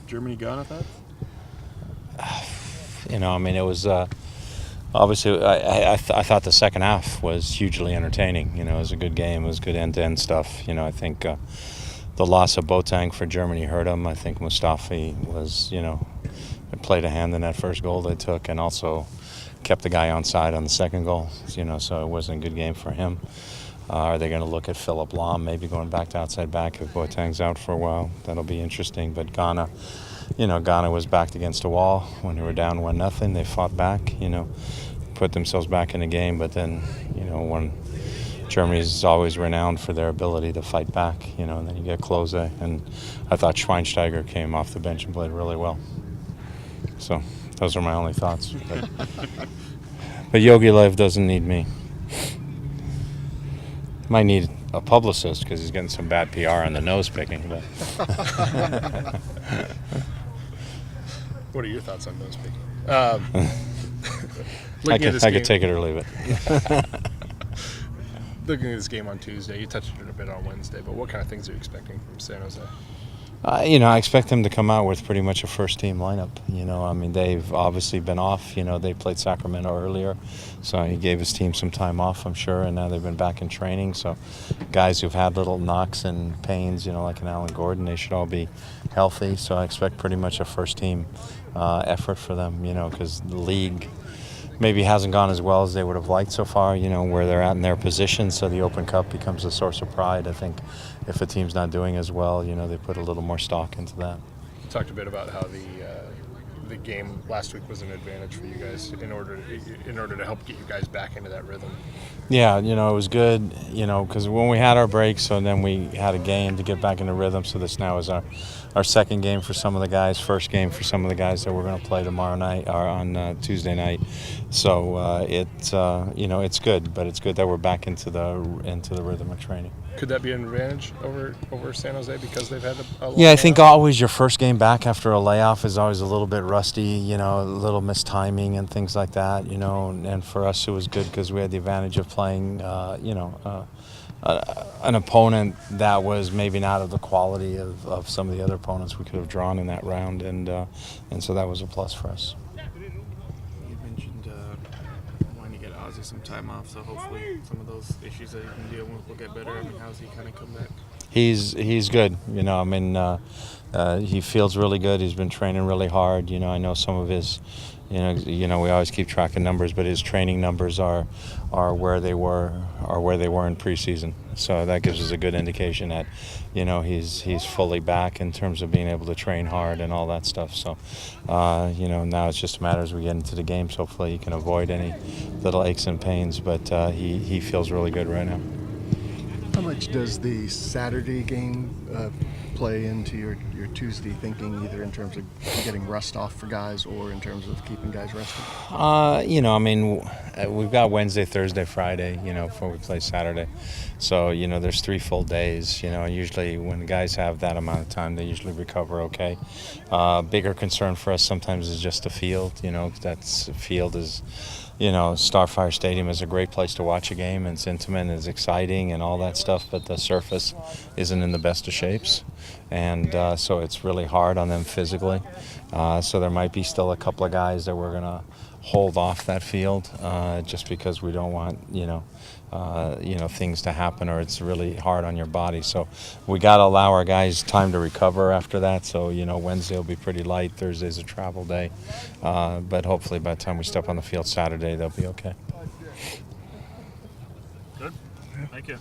Germany gone at that? It was obviously. I thought the second half was hugely entertaining. It was a good game. It was good end-to-end stuff. I think the loss of Boateng for Germany hurt him. I think Mustafi was, played a hand in that first goal they took, and also kept the guy on side on the second goal. So it wasn't a good game for him. Are they going to look at Philip Lahm maybe going back to outside back if Boateng's out for a while? That'll be interesting. But Ghana was backed against a wall when they were down 1-0. They fought back, put themselves back in the game. But then, when Germany is always renowned for their ability to fight back, and then you get Klose. And I thought Schweinsteiger came off the bench and played really well. So those are my only thoughts. But Yogi Lev doesn't need me. Might need a publicist because he's getting some bad PR on the nose picking. But What are your thoughts on nose picking? I could take it or leave it. Looking at this game on Tuesday, you touched on it a bit on Wednesday, but what kind of things are you expecting from San Jose? I expect them to come out with pretty much a first-team lineup. They've obviously been off. They played Sacramento earlier, so he gave his team some time off, I'm sure, and now they've been back in training. So guys who've had little knocks and pains, like an Alan Gordon, they should all be healthy. So I expect pretty much a first-team effort for them, because the league maybe hasn't gone as well as they would have liked so far, where they're at in their position. So the Open Cup becomes a source of pride. I think if a team's not doing as well, they put a little more stock into that. You talked a bit about how the game last week was an advantage for you guys in order to help get you guys back into that rhythm. Yeah, it was good, because when we had our breaks, so then we had a game to get back into rhythm. So this now is our second game for some of the guys, first game for some of the guys that we're going to play tomorrow night or on Tuesday night. So it's good, but it's good that we're back into the rhythm of training. Could that be an advantage over San Jose because they've had a long Yeah, I think layoff? always your first game back after a layoff is always a little bit rusty, a little mistiming and things like that, and for us it was good because we had the advantage of playing, an opponent that was maybe not of the quality of some of the other opponents we could have drawn in that round, and so that was a plus for us. You mentioned wanting to get Ozzy some time off, so hopefully some of those issues that he can deal with will get better. How's he kind of come back? He's good. He feels really good. He's been training really hard. I know some of his, we always keep track of numbers, but his training numbers are where they were in preseason. So that gives us a good indication that, he's fully back in terms of being able to train hard and all that stuff. So, now it's just a matter as we get into the games. Hopefully, he can avoid any little aches and pains. But he feels really good right now. How much does the Saturday game play into your Tuesday thinking, either in terms of getting rust off for guys or in terms of keeping guys rested? We've got Wednesday, Thursday, Friday, before we play Saturday. So, there's 3 full days. Usually when the guys have that amount of time, they usually recover okay. Bigger concern for us sometimes is just the field. Field is... Starfire Stadium is a great place to watch a game, and it's intimate and it's exciting and all that stuff, but the surface isn't in the best of shapes, and so it's really hard on them physically. So there might be still a couple of guys that we're going to hold off that field just because we don't want, things to happen, or it's really hard on your body. So we got to allow our guys time to recover after that. So, Wednesday will be pretty light. Thursday's a travel day. But hopefully by the time we step on the field Saturday, they'll be okay. Good. Thank you.